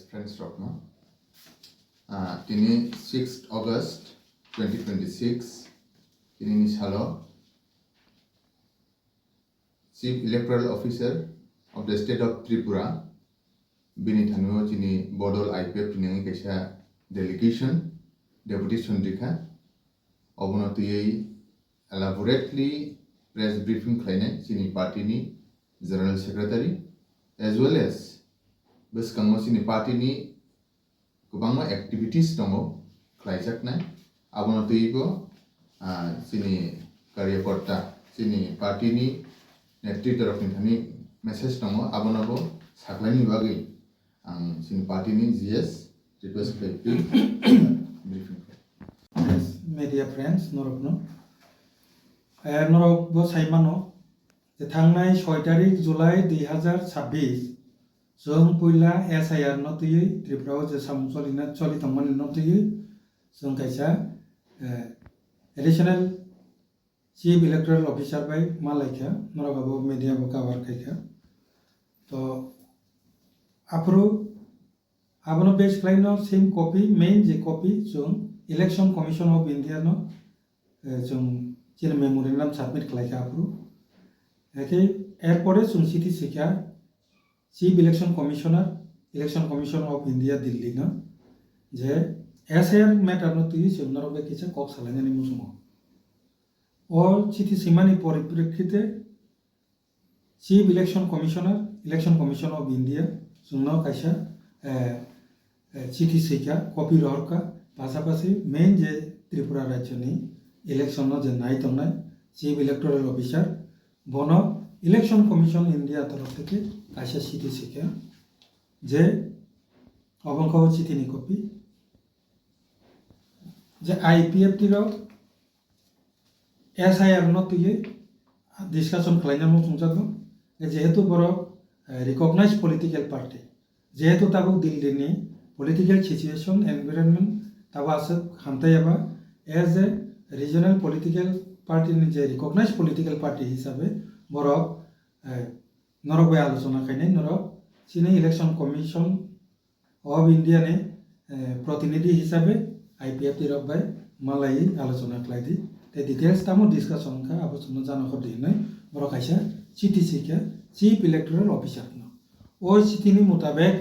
friends Rokno. Tini 6th August 2026 tini Nishalo Chief Electoral Officer of the State of Tripura bini thanu tini Bodol IPF tini kaisa delegation Deputy Sondrika obonotui elaborately press briefing khlaine tini party ni General Secretary as well as beskango sini party ni kubangma activities tongo khlaijaknai abonotui sini karyakarta sini party ni netri torofni thani message tongo abonobo saklaini bagi ang sini party ni GS request kai briefing media friends norokno norok bo saimano যে থাংনাই 6 তারিখ জুলাই 2026 जों पुइला SIR नतुयै त्रिपुरायाव जे सामुसलिना चलितमन नतुयै जों कायसा additional chief electoral officer बाय मालायखा नरगाबो मीडिया बो कवर खायखा तो आफरो आबनो बेस क्लाइनो सेम कपि मेन जे कपि जों इलेक्शन कमिशन ऑफ इंडिया नो जों जेन मेमोरेंडम सबमिट खालायखा आफरो एके एयरपोर्टे जों सिटी सिखा chief election commission of India Delhi ना जे एसआईआर मैटर नो तुई जोंनारो बे किसे कक सालायनानै मुसुमो और सिटी सीमानि परिप्रेक्षिते chief election commission of India जोंनो कायसा चिठी सिखा कपि रहरका पासापासि मेन जे त्रिपुरा राज्यनि इलेक्शन नो जे नायतंनाय चीफ इलेक्टोरल ऑफिसर बनो इलेक्शन कमिशन इंडिया तरफ থেকে কাইসা চিঠি শিখে যে অবংকাও চিঠিনি কপি যে আইপিএফ টিরাও এসআইআর নতুয়ে ডিসকাশন খালাইনামো সুংজাগো যেহেতু বড় রিকগনাইজ পলিটিক্যাল পার্টি যেহেতু তাবো দিল্লিনি পলিটিক্যাল সিচুয়েশন এনভায়রনমেন্ট তাবো আছে হামতায়াবা as a regional political party যে রিকগনাইজ পলিটিক্যাল পার্টি হিসাবে বড় नरक बाय आलोचना खायने नरक सिने इलेक्शन कमिशन ऑफ इंडिया ने प्रतिनिधि हिसाबे आईपीएफ तिरक बाय मालाई आलोचना खालायदि ते डिटेल्स तामो डिस्कशन का आबोचना जानो खदिनै बर कायसा चिठी सिखा चीफ इलेक्टोरल ऑफिसर न ओ चिठिनि मुताबिक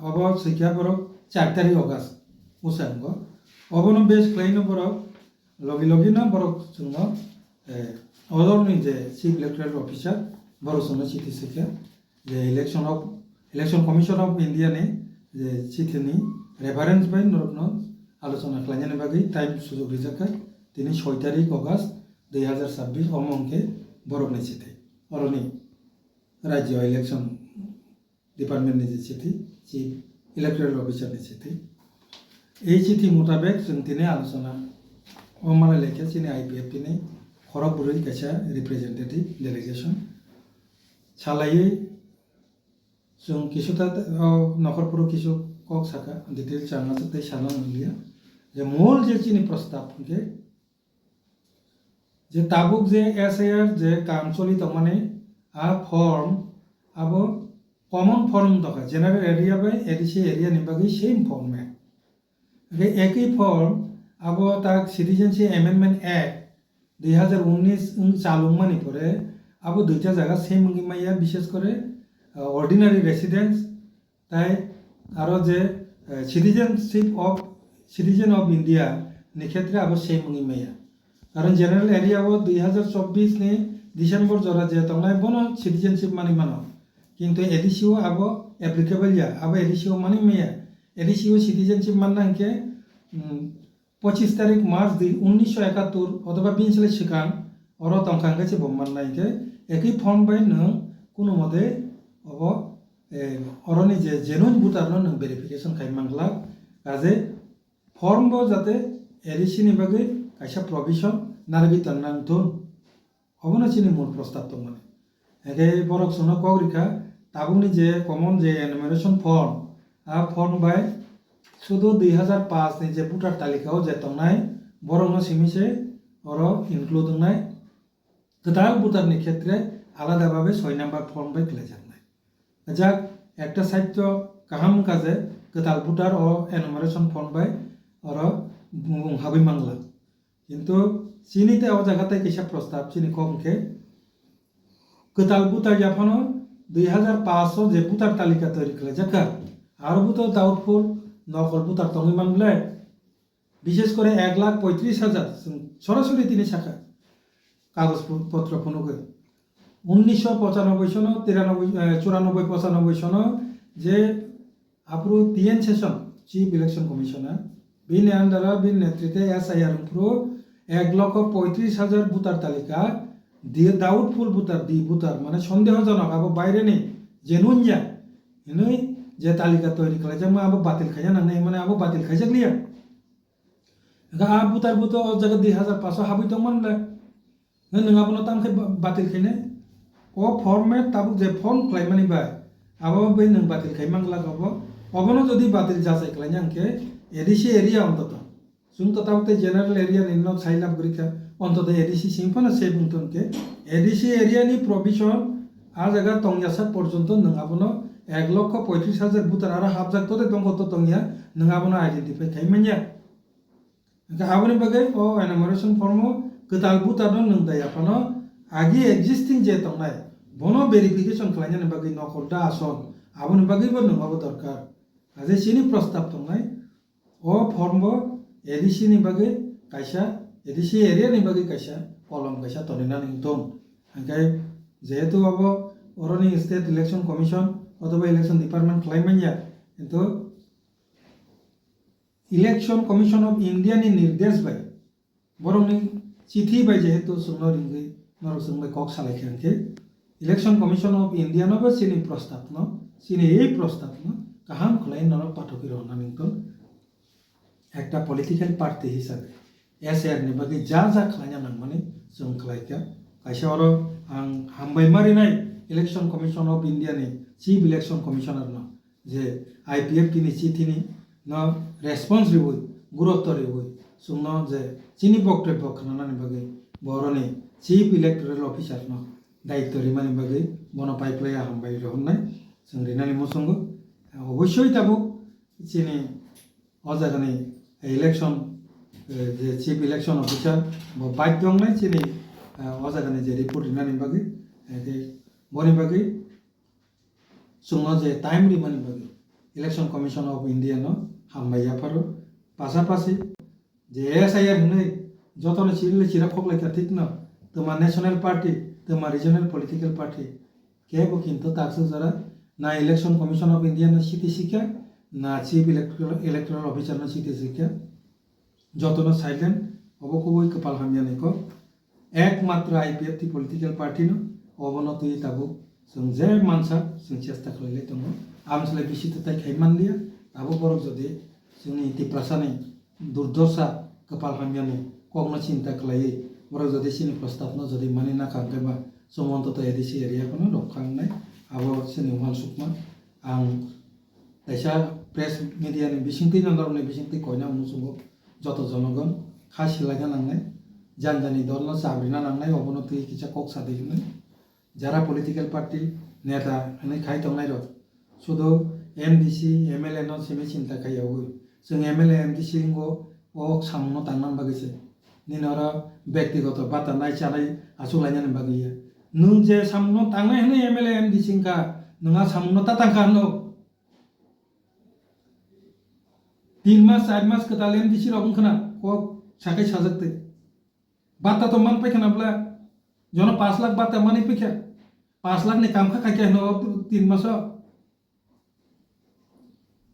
अब सिखा बर 4 तारिख अगस्त उसांगो अबनो बेस क्लाइनो बर लगी ना बर जोंनो अदरनि जे चीफ इलेक्टोरल ऑफिसर बरसनो चिठी सिखा जे इलेक्शन कमिशन ऑफ इंडिया ने जे चिठिनि रेफारेंस बाय नरकनो आलोचना खालायनायनि बागै टाइम सुजुग रिजाखा दिनै 6 तारिख अगस्त 2026 अमंके बरकनि चिठी अरनि राज्य इलेक्शन डिपार्टमेंट नि चिठी चीफ इलेक्टोरल ऑफिसर नि चिठी এই চিঠি মোতাবেক जों दिनै आलोचना अमाला लेखा चिनि आईपीएफ दिनै खरगपुरै कायसा रिप्रेजेंटेटिव डेलीगेशन सालायै जों किसुता नखरपुरो किसु कक साका डिटेल चांगा से साला नलिया जे मूल जे चिनि प्रस्ताव के जे ताबुक जे एसआईआर जे कामचली तमाने आ फॉर्म अब कॉमन फॉर्म दका जनरल एरिया बाय एडीसी एरिया निबागै सेम फॉर्मेट रे एकई फॉर्म अब ताक सिटीजनशिप अमेंडमेंट एक्ट 2019 चालुमानि परे अब दुईटा जगह सेम माइया विशेष करे ऑर्डिनरी रेसिडेंस ताई आरो जे सिटीजन ऑफ इंडिया नि क्षेत्र अब सेम माइया कारण जनरल एरिया वो 2024 ने डिसेंबर जरा जे तंगनाय बनो सिटीजनशिप मानि मानो किंतु एडीसीओ अब एप्लीकेबल या अब एडीसीओ मानि माइया एडीसीओ सिटीजनशिप मानना के 25 तारिख मार्च 1971 अथवा 20 साल सिगां और तंखांगे से बममान के एक ही फॉर्म बाय न कोनो मते अब अरनि जे जेनुइन भोटार न वेरिफिकेशन खायमांगला काजे फॉर्म बो जाते एडीसी नि बागै कायसा प्रोविजन नारबि तन्नांतुन अबनो चिनि मूल प्रस्ताव तो माने एके बरक सुनो कग्रिखा ताबुनि जे कमन जे एनुमेरेशन फॉर्म आ फॉर्म बाय शुद्ध 2005 नि जे भोटार तालिकाव जे तंनाय बरंनो सिमिसे और इनक्लूड नाय गोदान भोटारनि क्षेत्रे आलादाभावे 6 नम्बर फर्म बाय खालायजानाय जाक একটা সাহিত্য কাহাম কাজে ketal butar o enumeration form by oro habui mangla কিন্তু চিনিতে ও জায়গাতে কিসা প্রস্তাব চিনি কমকে কেতাল বুতার জাফানো 2500 যে বুতার তালিকা তৈরি করে যাকা আর বুতো দাউদপুর নকল বুতার তঙ্গি মানলে বিশেষ করে 1,35,000 সরাসরি তিনি শাখা কাগজপত্র ফোনকে 1995 সন 94 সন যে আপ্রু TN Seshan chief election commissioner বিন আন্ডারা বিন নেতৃত্বে এসআইআর পুরো 1,35,000 বুতার তালিকা দিয়ে দাউদপুর বুতার দি বুতার মানে সন্দেহজনক আবো বাইরে নেই জেনুন যা ইনুই যে তালিকা তৈরি করে যে আবো বাতিল খাইয়া না নেই মানে আবো বাতিল খাইছে লিয়া গা বুতার বুতো জায়গা 2,500 হাবি তো মানলে নङाबो तामखे बातिल खायने ओ फर्मेट ताबु जे फर्म खालायमानि बाय आबो बै नों बातिल खाय मांगला गबो अबनो जदि बातिल जासाय खालायनि आंखे एडिसि एरिया अन्तत जों ततावते जेनारेल एरिया निनो साइलाब गरिखा अन्तत एडिसि सिंफाना से बुंतनके एडिसि एरिया नि प्रोविजन आ जायगा तंगियासा पर्यन्त नङाबोनो 1,35,000 बुतार आरो हाबजाक तते दंगत तंगिया नङाबोनो आइडेन्टिफाइ खायमानिया आबोनि बागै ओ एनुमारेशन firm ketal butar don nung daya pano agi existing je tongnai bono verification khlainya bagi nokol da ason abon bagi bo nung abo dorkar aje sini prostab tongnai o form bo edisi ni bagi kaisa edisi area ni bagi kaisa kolom kaisa tonina ning ton angkai jehetu abo oroni state election commission otoba election department khlaimanya itu election commission of india ni nirdesh bai borong ni চিঠি বাই যেহেতু সুন্দর ইংরেজি নর সুন্দর কক সালাইখানকে election commission of India নব চিনি প্রস্তাব ন চিনি এই প্রস্তাব ন কাহাম খলাই নর পাঠকের অনামিন্তন একটা পলিটিক্যাল পার্টি হিসাবে এসআর नि बागै जा जा खलायना नांगमाने जों खलायका कायसे अर आं हामबाय मारिनाय इलेक्शन कमिशन अफ इंडिया नि चीफ इलेक्शन कमिशनार न जे आईपीएफ नि चिठिनि न रेसपन्स रिबुय गुरुत्व रिबुय सुंनो जे चिनी बक्तव्य खोनानानि बागै बर'नि चिफ इलेक्टोरेल अफिसार न दायित्व रिमानि बागै बनो पाइप्लाया हामबाय रहननाय जों रिनानि मुसंगो अबশ্যই ताबो चिनी अजागानि इलेक्शन जे चिफ इलेक्शन अफिसार बाध्य दंनाय चिनी अजागानि जे रिपोर्ट रिनानि बागै बनि बागै सुंनो जे टाइम रिमानि बागै इलेक्शन कमिशन अफ इंडिया न हामबाया फारो पासापासि जे एसआईआर हनै जतन सिरिले चिरा खगलायका ठीक न तोमा national party तोमा regional political party केबो किन्तु ताकसो जरा ना इलेक्शन कमिशन अफ इंडिया न सिटी सिक्का ना चीफ इलेक्टोरल ऑफिसर न सिटी सिक्का जतन साइलेंट अबकोबो कपाल हामियानिको एकमात्र आईपीएफ टी पॉलिटिकल पार्टी न अबनति ताबो जों जे मानसा जों चेष्टा खालायले दङ आमसले बिसितताय खायमानलिया ताबो बरक जदि जोंनि तिप्रासानि दुर्दशा कपाल हामियानि कग्न चिंता खालायै बरक जदि सिनि प्रस्ताब न जदि मानि ना खांगैबा समन्तत एडिसि एरियाखौनो रबखांनाय आबो सिनि वाल सुकमा आं ताइसा प्रेस मिडियानि बिसिंति नन्दरनि बिसिंति कयना मुसुंगो जत जनगण खासिलायना नांनाय जानजानि दल न साब्रिना नांनाय अबनति किसा कक सादिगनो যারা পলিটিক্যাল পার্টি নেতা হनै খাই तंनाय र শুধু एमडीसी एमएलए न सिमि चिंता खायावो जों एमएलए एमडीसी गो ओ सामनो तांनाम बागैसे निनर व्यक्तिगत बाता नाय चानाय आसुलायना बागैया नों जे सामनो तांनाय हनै एमएलए एमडीसी का नोंहा सामनो तातांखा नो 3 मास 4 मास कताल एमडीसी रगन खना को साखै साजकते बाता तो मान पैखनाब्ला जन 5 लाख बात मानी पिखे 5 लाख ने काम खा खाके न 3 मास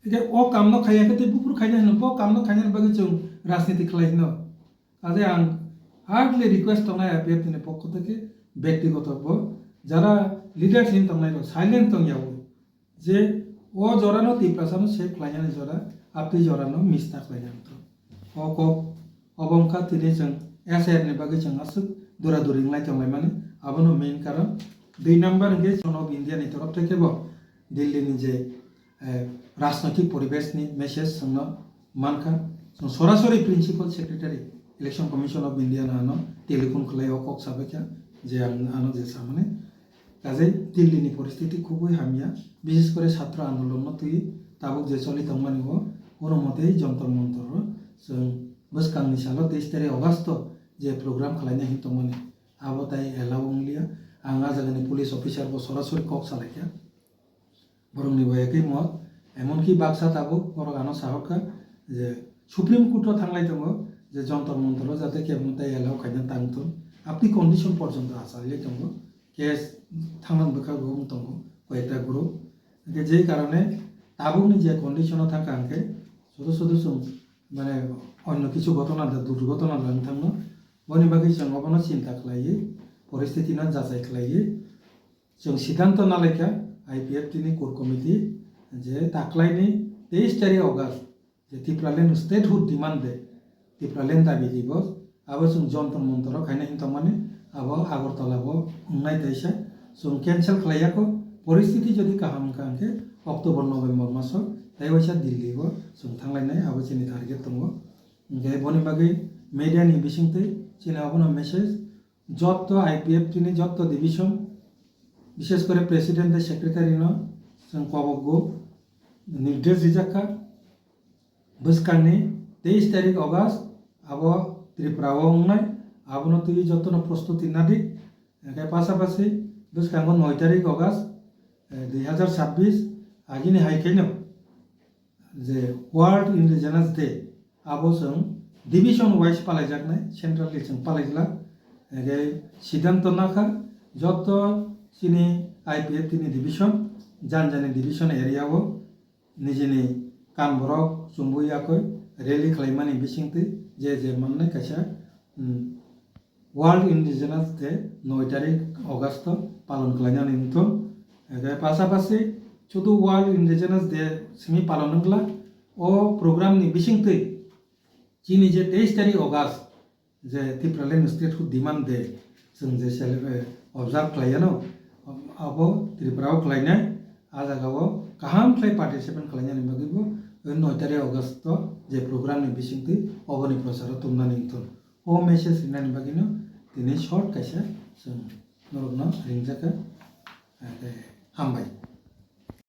एके ओ काम न खाया के बुपुर खाया न बो काम न खाया बागै जों राजनीति खलाय न आजे आं हार्डली रिक्वेस्ट तंनाय आईपीएफ नि पक्ष থেকে ব্যক্তিগত बो যারা লিডারশিপ तंनाय र साइलेंट तंयाव जे ओ जरानो तिप्रासानो सेफ खालायना जरा आपि जरानो मिस्ता खालायना ओ को अबंका तिनि जों एसआर नि बागै जों आसु दूरा दूरिंलाय तंलाय माने आबनो मेन कारण 2 नम्बर के सन अफ इंडिया नि तरफ থেকে दिल्ली नि जे राजनैतिक परिवेश नि मेसेज संनो मानखा सरासरि principal secretary election commission of India नानो टेलिफोन खलाय अकक साबायखा जे आनो जे सामने काजे दिल्ली नि परिस्थिति खुबই हामिया विशेष करे छात्र आंदोलन न तुई tabuk je choli tongmani bo kono motei jontor montor जों boskanni salo 23 tarik August je program khlaina hin tongmani abo tai allow onglia anga jagani police officer bo sorasori kok salaikya borongni boyakei mot এমনকি Baksa tabuk borogano sahoka je supreme court thanglai tongo je jontor montor jate kebno tai allow khaina tangton apni condition porjonto asale tongo case থানার বেকার group তঙ্গ কয়েকটা group যেই কারণে তাবুকনি যে কন্ডিশনে থাকা আনকে শুধু শুধু মানে অন্য কিছু ঘটনা দুর্ঘটনা লাগানো থাকলো বনি বাকি जों অবনো চিন্তা খালাইয়ে পরিস্থিতি না যাচাই খালাইয়ে जों সিদ্ধান্ত না লেখা আইপিএফ টিনি কোর কমিটি যে তাকলাইনি 23 তারিখ অগাস্ট যে ত্রিপুরাল্যান্ড স্টেটহুড ডিমান্ড দে ত্রিপুরাল্যান্ড দাবি দিবস আবার जों যন্ত্র মন্ত্র খাইনা হিনতামানে abo Agartala bo ungnai taisa जों cancel khlaiyako परिस्थिति jodi kaham kangke October November maso taiwaisa Delhi bo जों thanglai abo chini target tongo ngai boni bagi media ni bisingte chini abono message jotto IPF tini jotto division বিশেষ করে president এর secretary no जों koboggo निर्देश dijaka boskanni 23 tarik August abo Tripura o ungnai abono tuই যতন প্রস্তুতি না দি এর পাশাপাশি বসকাঙ্গ 9 তারিখ অগাস্ট 2026 আগিনি হাইকেন যে ওয়ার্ল্ড ইন্ডিজেনাস ডে আবো जों ডিভিশন ওয়াইজ পালাই জাকনাই সেন্ট্রালি जों পালাইলা এর সিদ্ধান্ত নাখা যত চিনি আইপিএফ তিনি ডিভিশন জানজানি ডিভিশন এরিয়াও নিজেনি কামবরক চুম্বুইয়াকই রেলি খাইমানি বিসিংতে যে মাননে কাছা ওয়ার্ল্ড ইন্ডিজেনাস ডে 9 তারিখ অগাস্ট পালন খাইনা নিমতো এর পাশাপাশি শুধু ওয়ার্ল্ড ইন্ডিজেনাস ডে সিমি পালন হংলা ও প্রোগ্রাম নি বিসিংতে চিনি যে 23 তারিখ অগাস্ট যে ত্রিপুরাল্যান্ড স্টেটহুড ডিমান্ড ডে जों যে সেলিব্রেট অবজার্ভ খাইয়ানো আবো ত্রিপুরাও খাইনা আজাগাও কাহাম খাই পার্টিসিপেট খাইনা নিবাগিবো 9 তারিখ অগাস্ট যে প্রোগ্রাম নি বিসিংতে অবনি প্রচার তোমনা নিমতো ও মেসেজ ইনানি বাগিনো তিনি শর্ট কাইসা जों नरगनो रिंजाका हामबाय।